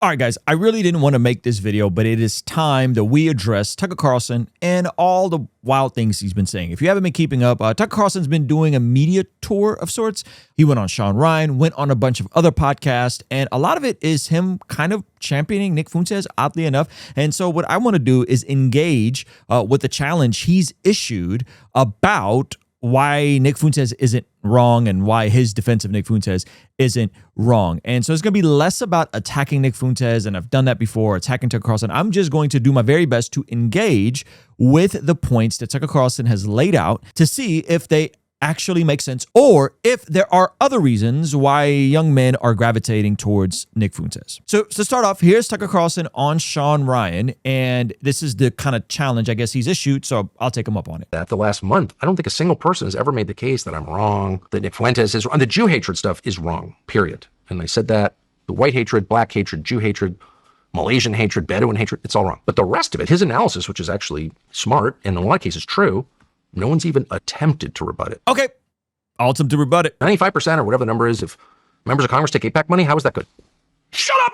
All right, guys, I really didn't want to make this video, but it is time that we address Tucker Carlson and all the wild things he's been saying. If you haven't been keeping up, Tucker Carlson's been doing a media tour of sorts. He went on Sean Ryan, went on a bunch of other podcasts, and a lot of it is him kind of championing Nick Fuentes, oddly enough. And so what I want to do is engage with the challenge he's issued about why Nick Fuentes isn't wrong and why his defense of Nick Fuentes isn't wrong. And so it's going to be less about attacking Nick Fuentes, and I've done that before, attacking Tucker Carlson. I'm just going to do my very best to engage with the points that Tucker Carlson has laid out to see if they actually make sense or if there are other reasons why young men are gravitating towards Nick Fuentes. So to start off, here's Tucker Carlson on Sean Ryan, and this is the kind of challenge I guess he's issued, so I'll take him up on it. That the last month, I don't think a single person has ever made the case that I'm wrong, that Nick Fuentes is wrong. The Jew hatred stuff is wrong, period. And I said that. The white hatred, black hatred, Jew hatred, Malaysian hatred, Bedouin hatred, it's all wrong. But the rest of it, his analysis, which is actually smart and in a lot of cases true, no one's even attempted to rebut it. Okay, I'll attempt to rebut it. 95% or whatever the number is, if members of Congress take AIPAC money, how is that good? Shut up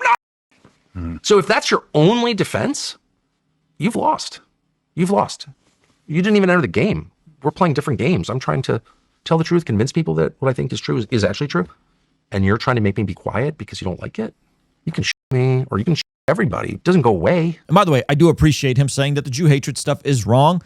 now! So if that's your only defense, you've lost. You've lost. You didn't even enter the game. We're playing different games. I'm trying to tell the truth, convince people that what I think is true is actually true. And you're trying to make me be quiet because you don't like it? You can me or you can everybody. It doesn't go away. And by the way, I do appreciate him saying that the Jew hatred stuff is wrong.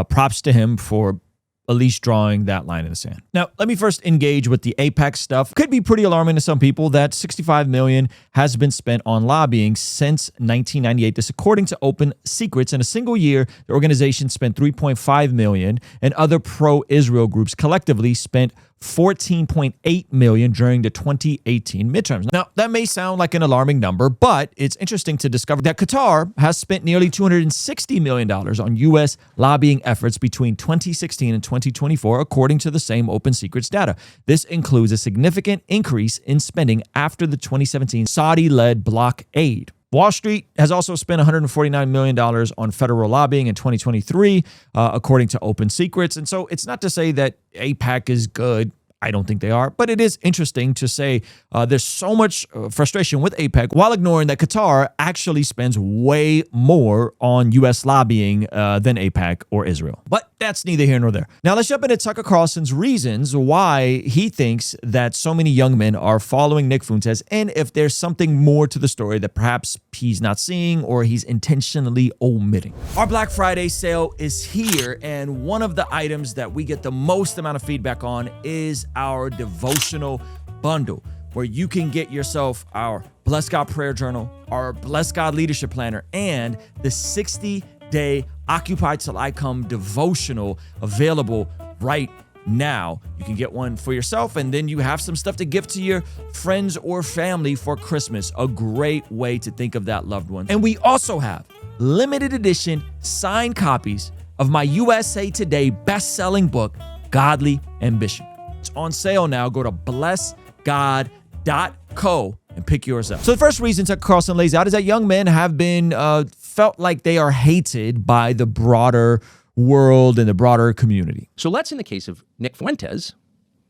Props to him for at least drawing that line in the sand. Now, let me first engage with the AIPAC stuff. Could be pretty alarming to some people that $65 million has been spent on lobbying since 1998. This according to Open Secrets. In a single year, the organization spent $3.5 million, and other pro-Israel groups collectively spent $14.8 million during the 2018 midterms. Now, that may sound like an alarming number, but it's interesting to discover that Qatar has spent nearly $260 million on U.S. lobbying efforts between 2016 and 2024, according to the same Open Secrets data. This includes a significant increase in spending after the 2017 Saudi-led blockade. Wall Street has also spent $149 million on federal lobbying in 2023, according to Open Secrets. And so it's not to say that AIPAC is good. I don't think they are. But it is interesting to say there's so much frustration with AIPAC while ignoring that Qatar actually spends way more on U.S. lobbying than AIPAC or Israel. But that's neither here nor there. Now let's jump into Tucker Carlson's reasons why he thinks that so many young men are following Nick Fuentes, and if there's something more to the story that perhaps he's not seeing or he's intentionally omitting. Our Black Friday sale is here, and one of the items that we get the most amount of feedback on is our devotional bundle, where you can get yourself our Bless God Prayer Journal, our Bless God Leadership Planner, and the 60-day Occupy Till I Come devotional available right now. You can get one for yourself, and then you have some stuff to give to your friends or family for Christmas. A great way to think of that loved one. And we also have limited edition signed copies of my USA Today best-selling book, Godly Ambition. It's on sale now. Go to blessgod.co and pick yours up. So the first reason Tucker Carlson lays out is that young men have been felt like they are hated by the broader world and the broader community. So let's, in the case of Nick Fuentes,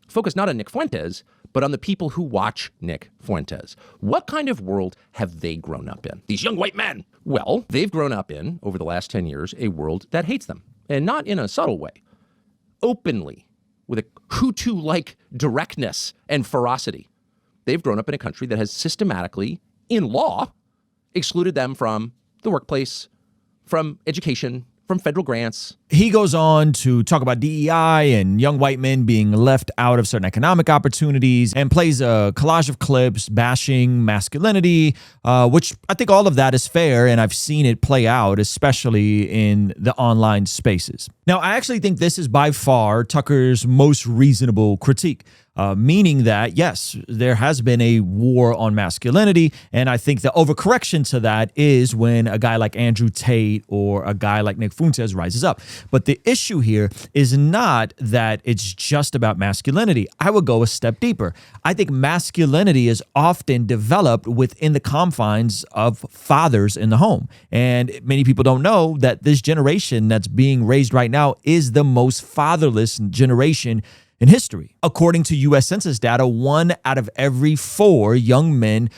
focus not on Nick Fuentes, but on the people who watch Nick Fuentes. What kind of world have they grown up in? These young white men. Well, they've grown up in, over the last 10 years, a world that hates them. And not in a subtle way. Openly. With a Hutu-like directness and ferocity. They've grown up in a country that has systematically, in law, excluded them from the workplace, from education, from federal grants. He goes on to talk about DEI and young white men being left out of certain economic opportunities, and plays a collage of clips bashing masculinity, which I think all of that is fair, and I've seen it play out, especially in the online spaces. Now, I actually think this is by far Tucker's most reasonable critique. Meaning that, yes, there has been a war on masculinity, and I think the overcorrection to that is when a guy like Andrew Tate or a guy like Nick Fuentes rises up. But the issue here is not that it's just about masculinity. I would go a step deeper. I think masculinity is often developed within the confines of fathers in the home. And many people don't know that this generation that's being raised right now is the most fatherless generation in history. According to U.S. Census data, 1 out of every 4 young men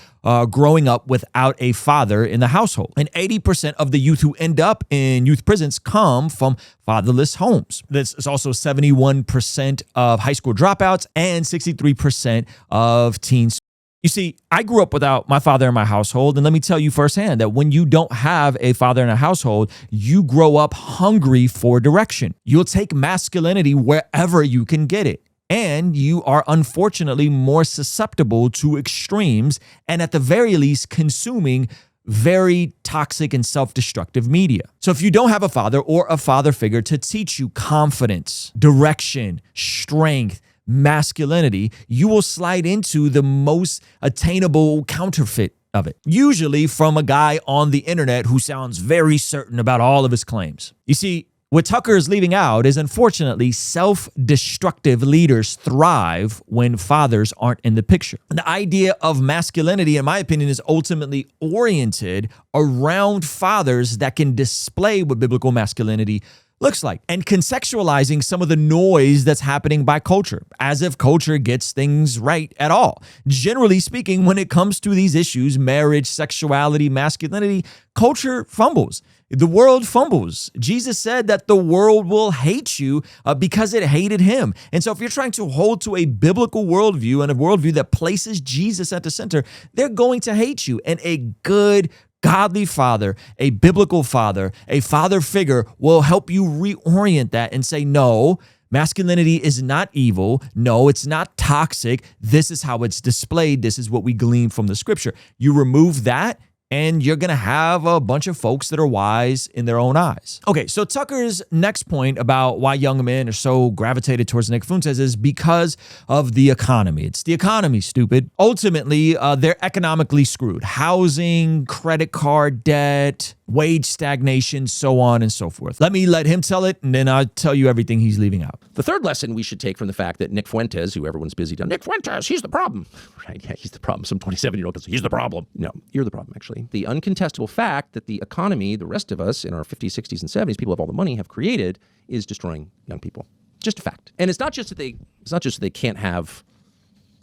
growing up without a father in the household. And 80% of the youth who end up in youth prisons come from fatherless homes. This is also 71% of high school dropouts and 63% of teens. You see, I grew up without my father in my household, and let me tell you firsthand that when you don't have a father in a household, you grow up hungry for direction. You'll take masculinity wherever you can get it. And you are unfortunately more susceptible to extremes and at the very least consuming very toxic and self-destructive media. So if you don't have a father or a father figure to teach you confidence, direction, strength, masculinity, you will slide into the most attainable counterfeit of it, usually from a guy on the internet who sounds very certain about all of his claims. You see, what Tucker is leaving out is, unfortunately, self-destructive leaders thrive when fathers aren't in the picture. The idea of masculinity, in my opinion, is ultimately oriented around fathers that can display what biblical masculinity looks like, and contextualizing some of the noise that's happening by culture, as if culture gets things right at all. Generally speaking, when it comes to these issues, marriage, sexuality, masculinity, culture fumbles. The world fumbles. Jesus said that the world will hate you because it hated him. And so if you're trying to hold to a biblical worldview and a worldview that places Jesus at the center, they're going to hate you. And a good godly father, a biblical father, a father figure will help you reorient that and say, no, masculinity is not evil. No, it's not toxic. This is how it's displayed. This is what we glean from the scripture. You remove that, and you're going to have a bunch of folks that are wise in their own eyes. Okay, so Tucker's next point about why young men are so gravitated towards Nick Fuentes is because of the economy. It's the economy, stupid. Ultimately, they're economically screwed. Housing, credit card debt, wage stagnation, so on and so forth. Let him tell it, and then I'll tell you everything he's leaving out. The third lesson we should take from the fact that Nick Fuentes, who everyone's busy on, Nick Fuentes, he's the problem. Right, yeah, he's the problem. Some 27-year-old goes, he's the problem. No, you're the problem, actually. The uncontestable fact that the economy, the rest of us in our 50s, 60s, and 70s, people have all the money, have created, is destroying young people. Just a fact. And it's not just that they can't have,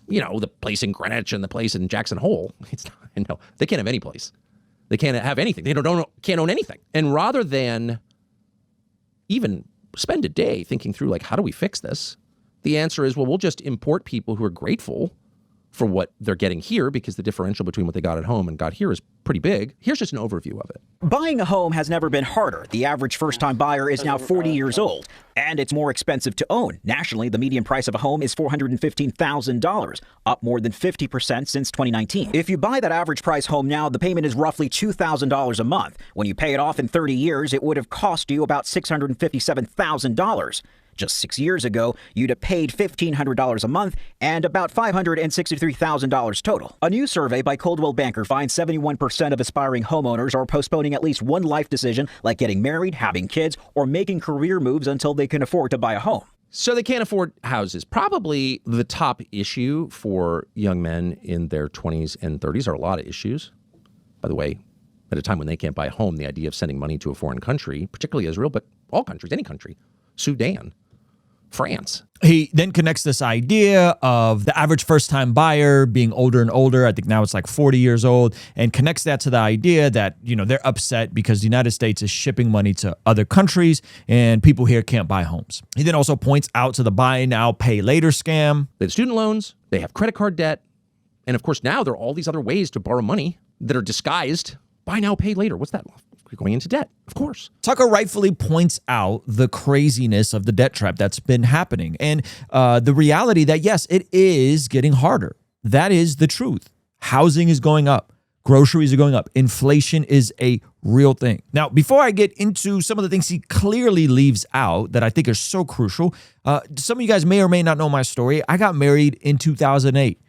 the place in Greenwich and the place in Jackson Hole. No, they can't have any place. They can't have anything. They can't own anything. And rather than even spend a day thinking through, how do we fix this? The answer is, well, we'll just import people who are grateful for what they're getting here, because the differential between what they got at home and got here is pretty big. Here's just an overview of it. Buying a home has never been harder. The average first-time buyer is now 40 years old, and it's more expensive to own. Nationally, the median price of a home is $415,000, up more than 50% since 2019. If you buy that average price home now, the payment is roughly $2,000 a month. When you pay it off in 30 years, it would have cost you about $657,000. Just 6 years ago, you'd have paid $1,500 a month and about $563,000 total. A new survey by Coldwell Banker finds 71% of aspiring homeowners are postponing at least one life decision, like getting married, having kids, or making career moves until they can afford to buy a home. So they can't afford houses. Probably the top issue for young men in their 20s and 30s are a lot of issues. By the way, at a time when they can't buy a home, the idea of sending money to a foreign country, particularly Israel, but all countries, any country, Sudan, France. He then connects this idea of the average first-time buyer being older and older. I think now it's 40 years old, and connects that to the idea that, they're upset because the United States is shipping money to other countries and people here can't buy homes. He then also points out to the buy now, pay later scam. They have student loans, they have credit card debt, and of course now there are all these other ways to borrow money that are disguised. Buy now, pay later. What's that? You're going into debt, of course. Tucker rightfully points out the craziness of the debt trap that's been happening, and the reality that, yes, it is getting harder. That is the truth. Housing is going up. Groceries are going up. Inflation is a real thing. Now, before I get into some of the things he clearly leaves out that I think are so crucial, some of you guys may or may not know my story. I got married in 2008.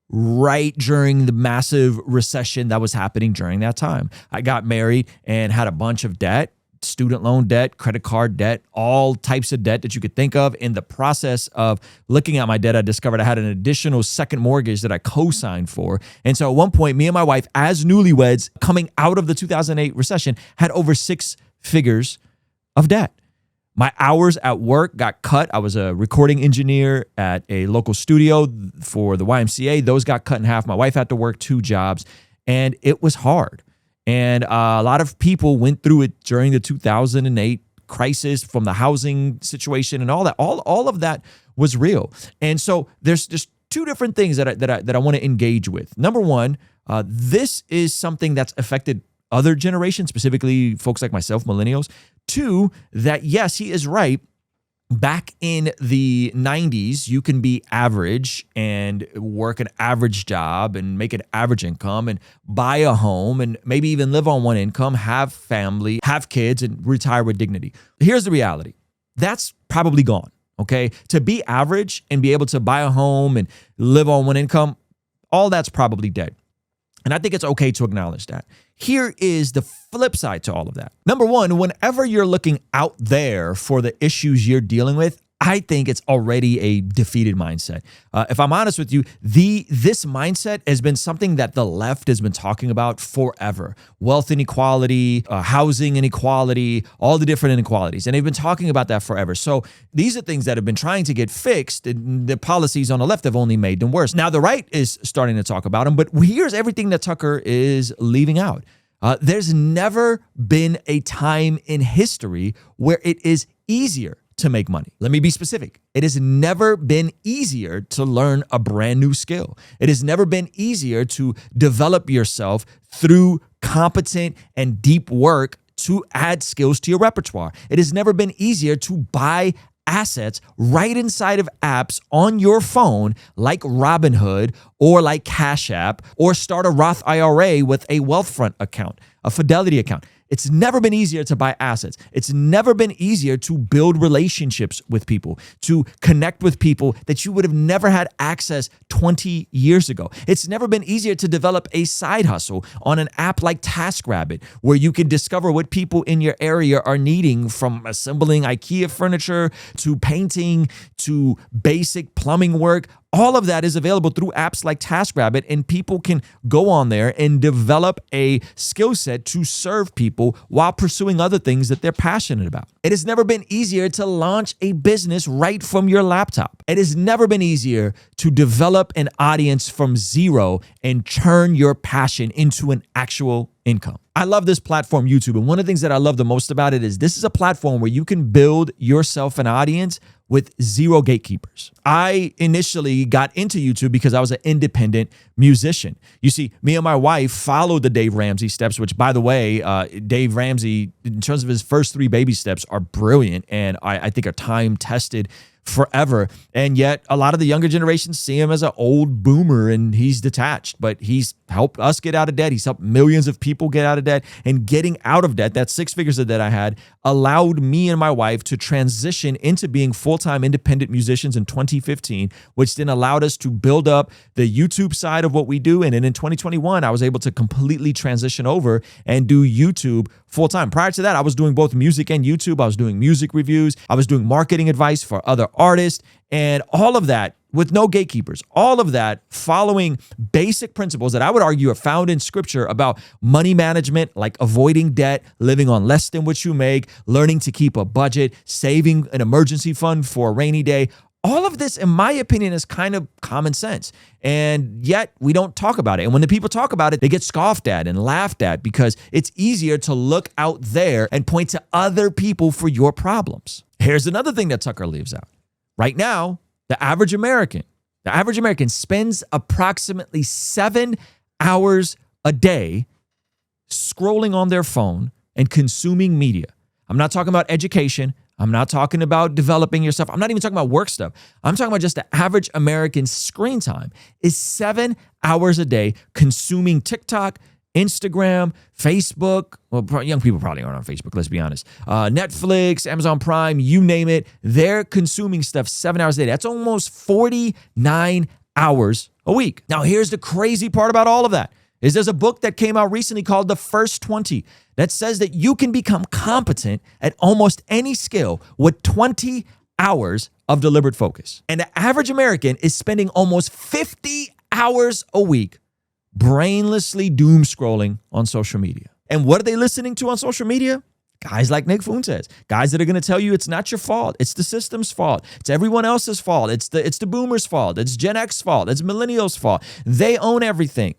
Right during the massive recession that was happening during that time. I got married and had a bunch of debt, student loan debt, credit card debt, all types of debt that you could think of. In the process of looking at my debt, I discovered I had an additional second mortgage that I co-signed for. And so at one point, me and my wife, as newlyweds coming out of the 2008 recession, had over 6 figures of debt. My hours at work got cut. I was a recording engineer at a local studio for the YMCA. Those got cut in half. My wife had to work 2 jobs, and it was hard. And a lot of people went through it during the 2008 crisis from the housing situation and all that. All of that was real. And so there's just 2 different things that I want to engage with. Number one, this is something that's affected other generations, specifically folks like myself, millennials. 2, that yes, he is right. Back in the 90s, you can be average and work an average job and make an average income and buy a home and maybe even live on one income, have family, have kids, and retire with dignity. Here's the reality. That's probably gone, okay? To be average and be able to buy a home and live on one income, all that's probably dead. And I think it's okay to acknowledge that. Here is the flip side to all of that. Number one, whenever you're looking out there for the issues you're dealing with, I think it's already a defeated mindset. If I'm honest with you, this mindset has been something that the left has been talking about forever. Wealth inequality, housing inequality, all the different inequalities. And they've been talking about that forever. So these are things that have been trying to get fixed. And the policies on the left have only made them worse. Now the right is starting to talk about them, but here's everything that Tucker is leaving out. There's never been a time in history where it is easier to make money. Let me be specific. It has never been easier to learn a brand new skill. It has never been easier to develop yourself through competent and deep work to add skills to your repertoire. It has never been easier to buy assets right inside of apps on your phone like Robinhood or like Cash App, or start a Roth IRA with a Wealthfront account, a Fidelity account. It's never been easier to buy assets. It's never been easier to build relationships with people, to connect with people that you would have never had access 20 years ago. It's never been easier to develop a side hustle on an app like TaskRabbit, where you can discover what people in your area are needing, from assembling IKEA furniture to painting to basic plumbing work. All of that is available through apps like TaskRabbit, and people can go on there and develop a skill set to serve people while pursuing other things that they're passionate about. It has never been easier to launch a business right from your laptop. It has never been easier to develop an audience from zero and turn your passion into an actual income. I love this platform, YouTube, and one of the things that I love the most about it is this is a platform where you can build yourself an audience with zero gatekeepers. I initially got into YouTube because I was an independent musician. You see, me and my wife followed the Dave Ramsey steps, which, by the way, Dave Ramsey, in terms of his first 3 baby steps, are brilliant and I think are time-tested forever. And yet a lot of the younger generations see him as an old boomer, and he's detached, but he's helped us get out of debt. He's helped millions of people get out of debt, and getting out of debt, that 6 figures of debt I had, allowed me and my wife to transition into being full-time independent musicians in 2015, which then allowed us to build up the YouTube side of what we do. And then in 2021, I was able to completely transition over and do YouTube full-time. Prior to that, I was doing both music and YouTube. I was doing music reviews. I was doing marketing advice for other artists, and all of that with no gatekeepers. All of that following basic principles that I would argue are found in scripture about money management, like avoiding debt, living on less than what you make, learning to keep a budget, saving an emergency fund for a rainy day. All of this, in my opinion, is kind of common sense. And yet we don't talk about it. And when the people talk about it, they get scoffed at and laughed at because it's easier to look out there and point to other people for your problems. Here's another thing that Tucker leaves out. Right now, the average American spends approximately 7 hours a day scrolling on their phone and consuming media. I'm not talking about education. I'm not talking about developing yourself. I'm not even talking about work stuff. I'm talking about just the average American screen time is 7 hours a day consuming TikTok, Instagram, Facebook. Well, young people probably aren't on Facebook, let's be honest. Netflix, Amazon Prime, you name it. They're consuming stuff 7 hours a day. That's almost 49 hours a week. Now, here's the crazy part about all of that. There's a book that came out recently called The First 20 that says that you can become competent at almost any skill with 20 hours of deliberate focus. And the average American is spending almost 50 hours a week brainlessly doom scrolling on social media. And what are they listening to on social media? Guys like Nick Fuentes, guys that are going to tell you it's not your fault. It's the system's fault. It's everyone else's fault. It's the boomers' fault. It's Gen X's fault. It's millennials' fault. They own everything.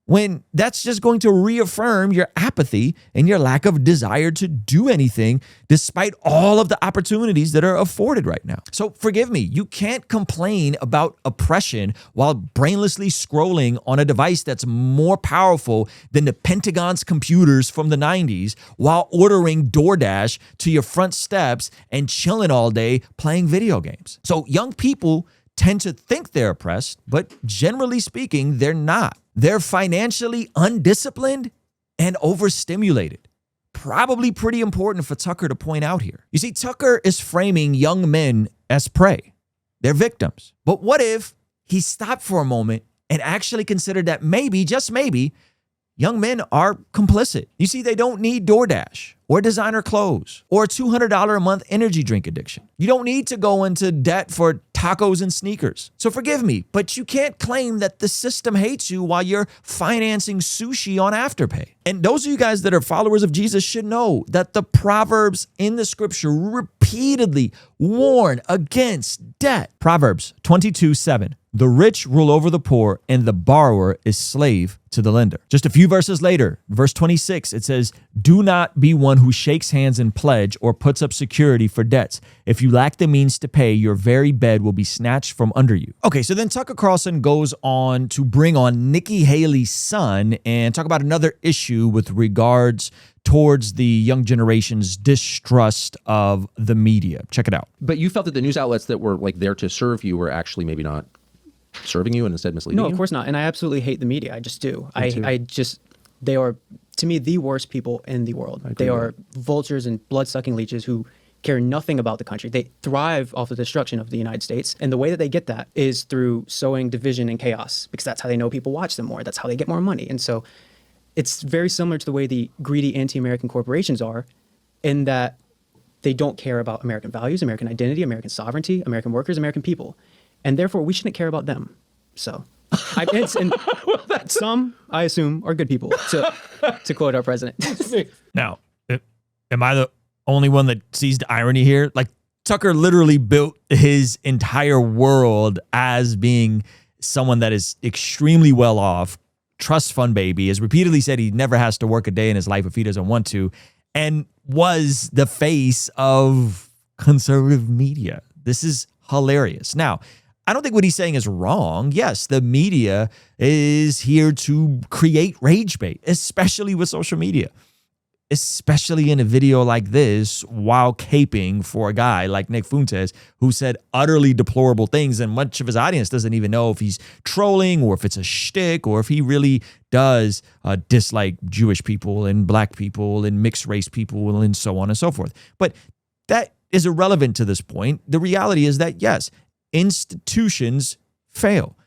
When that's just going to reaffirm your apathy and your lack of desire to do anything despite all of the opportunities that are afforded right now. So forgive me, you can't complain about oppression while brainlessly scrolling on a device that's more powerful than the Pentagon's computers from the 90s while ordering DoorDash to your front steps and chilling all day playing video games. So young people tend to think they're oppressed, but generally speaking, they're not. They're financially undisciplined and overstimulated. Probably pretty important for Tucker to point out here. You see, Tucker is framing young men as prey. They're victims. But what if he stopped for a moment and actually considered that maybe, just maybe, young men are complicit? You see, they don't need DoorDash or designer clothes or a $200 a month energy drink addiction. You don't need to go into debt for tacos and sneakers. So forgive me, but you can't claim that the system hates you while you're financing sushi on Afterpay. And those of you guys that are followers of Jesus should know that the Proverbs in the scripture repeatedly warn against debt. Proverbs 22:7. The rich rule over the poor, and the borrower is slave to the lender. Just a few verses later, verse 26, it says, do not be one who shakes hands in pledge or puts up security for debts. If you lack the means to pay, your very bed will be snatched from under you. Okay, so then Tucker Carlson goes on to bring on Nikki Haley's son and talk about another issue with regards towards the young generation's distrust of the media. Check it out. But you felt that the news outlets that were like there to serve you were actually maybe not serving you and instead misleading you? No, of course not. And I absolutely hate the media. I just do. They are, to me, the worst people in the world. They are vultures and blood-sucking leeches who care nothing about the country. They thrive off the destruction of the United States. And the way that they get that is through sowing division and chaos, because that's how they know people watch them more. That's how they get more money. And so it's very similar to the way the greedy anti-American corporations are, in that they don't care about American values, American identity, American sovereignty, American workers, American people. And therefore, we shouldn't care about them. So, some, I assume, are good people, to quote our president. Now, am I the only one that sees the irony here? Like, Tucker literally built his entire world as being someone that is extremely well off, trust fund baby, has repeatedly said he never has to work a day in his life if he doesn't want to, and was the face of conservative media. This is hilarious. Now, I don't think what he's saying is wrong. Yes, the media is here to create rage bait, especially with social media, especially in a video like this, while caping for a guy like Nick Fuentes, who said utterly deplorable things, and much of his audience doesn't even know if he's trolling or if it's a shtick or if he really does dislike Jewish people and black people and mixed race people and so on and so forth. But that is irrelevant to this point. The reality is that, yes, institutions fail.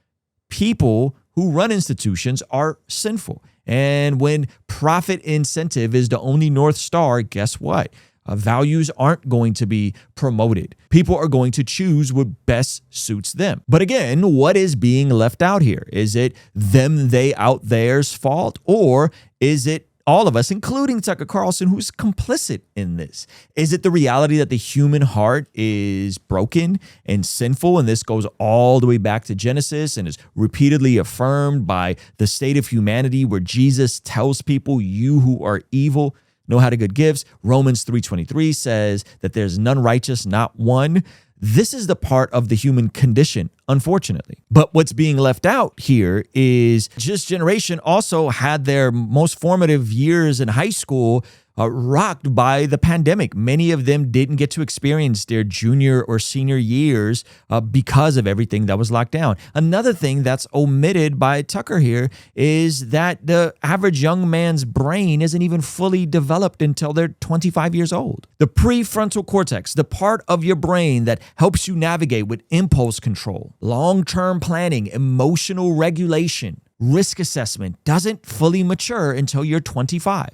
People who run institutions are sinful. And when profit incentive is the only North Star, guess what? Values aren't going to be promoted. People are going to choose what best suits them. But again, what is being left out here? Is it them, they, out theirs fault? Or is it all of us, including Tucker Carlson, who's complicit in this? Is it the reality that the human heart is broken and sinful? And this goes all the way back to Genesis and is repeatedly affirmed by the state of humanity, where Jesus tells people, you who are evil know how to give gifts. Romans 3:23 says that there's none righteous, not one. This is the part of the human condition, unfortunately. But what's being left out here is this generation also had their most formative years in high school rocked by the pandemic. Many of them didn't get to experience their junior or senior years because of everything that was locked down. Another thing that's omitted by Tucker here is that the average young man's brain isn't even fully developed until they're 25 years old. The prefrontal cortex, the part of your brain that helps you navigate with impulse control, long-term planning, emotional regulation, risk assessment, doesn't fully mature until you're 25.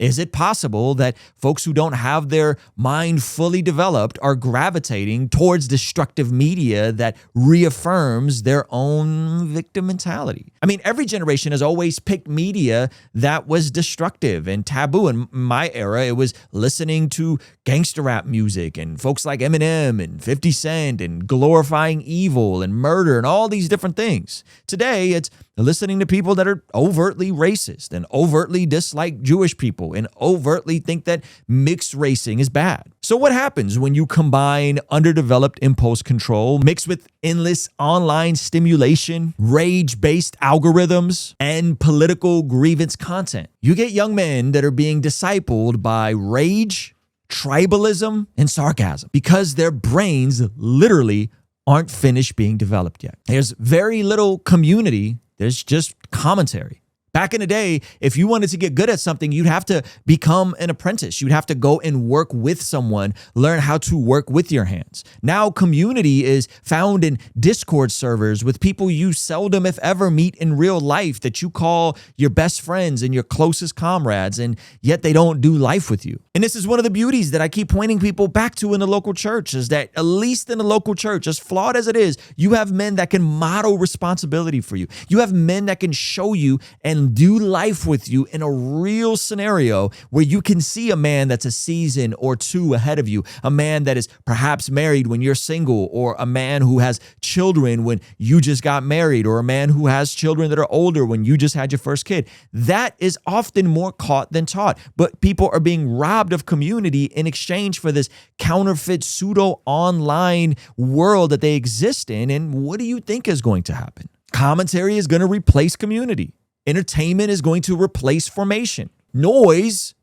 Is it possible that folks who don't have their mind fully developed are gravitating towards destructive media that reaffirms their own victim mentality? I mean, every generation has always picked media that was destructive and taboo. In my era, it was listening to gangster rap music and folks like Eminem and 50 Cent and glorifying evil and murder and all these different things. Today, it's listening to people that are overtly racist and overtly dislike Jewish people and overtly think that mixed racing is bad. So what happens when you combine underdeveloped impulse control mixed with endless online stimulation, rage-based algorithms, and political grievance content? You get young men that are being discipled by rage, tribalism, and sarcasm because their brains literally aren't finished being developed yet. There's very little community. There's just commentary. Back in the day, if you wanted to get good at something, you'd have to become an apprentice. You'd have to go and work with someone, learn how to work with your hands. Now, community is found in Discord servers with people you seldom, if ever, meet in real life that you call your best friends and your closest comrades, and yet they don't do life with you. And this is one of the beauties that I keep pointing people back to in the local church, is that at least in the local church, as flawed as it is, you have men that can model responsibility for you. You have men that can show you and do life with you in a real scenario where you can see a man that's a season or two ahead of you, a man that is perhaps married when you're single, or a man who has children when you just got married, or a man who has children that are older when you just had your first kid. That is often more caught than taught, but people are being robbed of community in exchange for this counterfeit pseudo online world that they exist in. And what do you think is going to happen? Commentary is going to replace community. Entertainment is going to replace formation. Noise,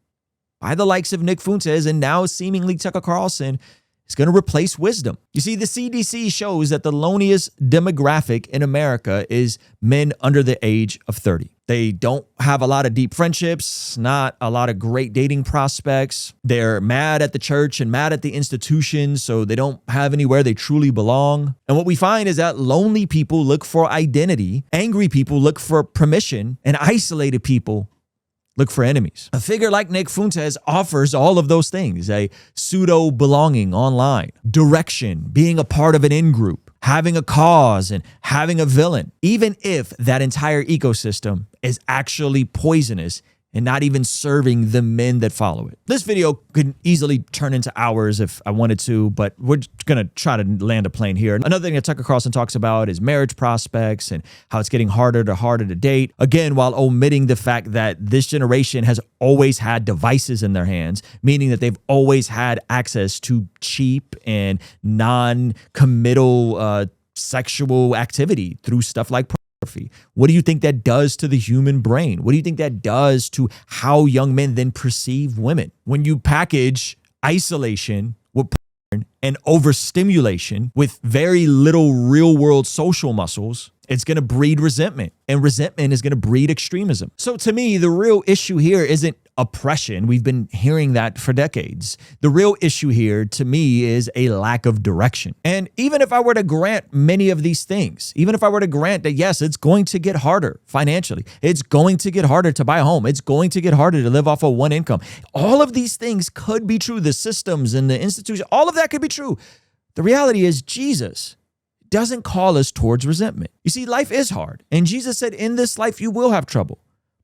by the likes of Nick Fuentes and now seemingly Tucker Carlson, is going to replace wisdom. You see, the CDC shows that the loneliest demographic in America is men under the age of 30. They don't have a lot of deep friendships, not a lot of great dating prospects. They're mad at the church and mad at the institution, so they don't have anywhere they truly belong. And what we find is that lonely people look for identity, angry people look for permission, and isolated people look for enemies. A figure like Nick Fuentes offers all of those things: a pseudo belonging online, direction, being a part of an in-group, having a cause, and having a villain, even if that entire ecosystem is actually poisonous and not even serving the men that follow it. This video could easily turn into hours if I wanted to, but we're going to try to land a plane here. Another thing that Tucker Carlson talks about is marriage prospects and how it's getting harder to date. Again, while omitting the fact that this generation has always had devices in their hands, meaning that they've always had access to cheap and non-committal sexual activity through stuff like pornography. What do you think that does to the human brain? What do you think that does to how young men then perceive women? When you package isolation with porn and overstimulation with very little real-world social muscles, it's going to breed resentment, and resentment is going to breed extremism. So to me, the real issue here isn't oppression. We've been hearing that for decades. The real issue here to me is a lack of direction. And even if I were to grant many of these things, even if I were to grant that, yes, it's going to get harder financially, it's going to get harder to buy a home, it's going to get harder to live off of one income, all of these things could be true. The systems and the institutions, all of that could be true. The reality is Jesus doesn't call us towards resentment. You see, life is hard. And Jesus said, in this life, you will have trouble.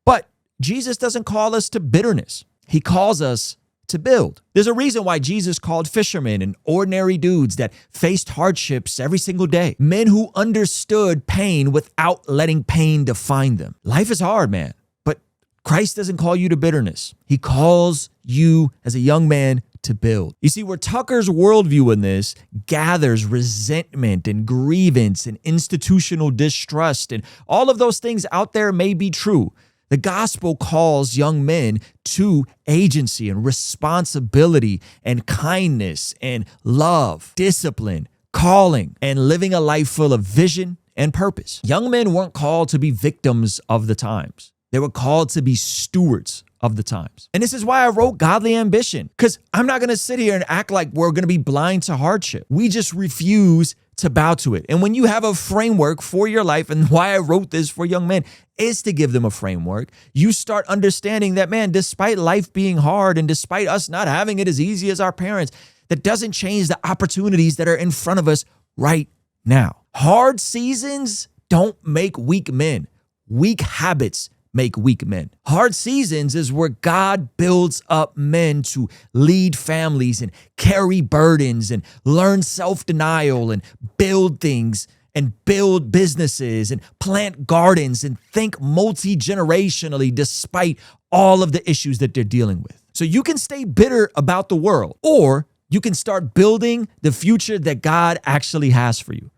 But Jesus doesn't call us to bitterness. He calls us to build. There's a reason why Jesus called fishermen and ordinary dudes that faced hardships every single day, men who understood pain without letting pain define them. Life is hard, man. But Christ doesn't call you to bitterness. He calls you as a young man to build. You see, where Tucker's worldview in this gathers resentment and grievance and institutional distrust, and all of those things out there may be true, the gospel calls young men to agency and responsibility and kindness and love, discipline, calling, and living a life full of vision and purpose. Young men weren't called to be victims of the times. They were called to be stewards of the times. And this is why I wrote Godly Ambition, because I'm not going to sit here and act like we're going to be blind to hardship. We just refuse to bow to it. And when you have a framework for your life, and why I wrote this for young men is to give them a framework, you start understanding that, man, despite life being hard and despite us not having it as easy as our parents, that doesn't change the opportunities that are in front of us right now. Hard seasons don't make weak men. Weak habits make weak men. Hard seasons is where God builds up men to lead families and carry burdens and learn self-denial and build things and build businesses and plant gardens and think multi-generationally despite all of the issues that they're dealing with. So you can stay bitter about the world, or you can start building the future that God actually has for you.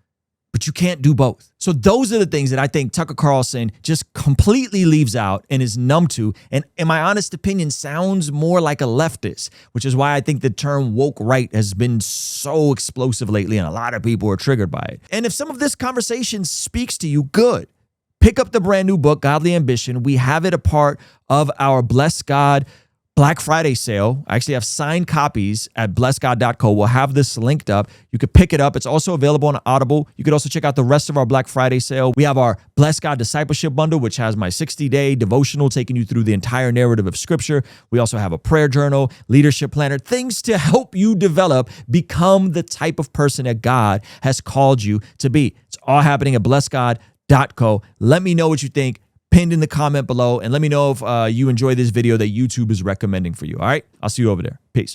But you can't do both. So those are the things that I think Tucker Carlson just completely leaves out and is numb to. And in my honest opinion, sounds more like a leftist, which is why I think the term woke right has been so explosive lately and a lot of people are triggered by it. And if some of this conversation speaks to you, good. Pick up the brand new book, Godly Ambition. We have it a part of our Bless God Black Friday sale. I actually have signed copies at blessgod.co. We'll have this linked up. You could pick it up. It's also available on Audible. You could also check out the rest of our Black Friday sale. We have our Bless God Discipleship Bundle, which has my 60-day devotional taking you through the entire narrative of Scripture. We also have a prayer journal, leadership planner, things to help you develop, become the type of person that God has called you to be. It's all happening at blessgod.co. Let me know what you think. Pinned in the comment below, and let me know if you enjoy this video that YouTube is recommending for you. All right, I'll see you over there. Peace.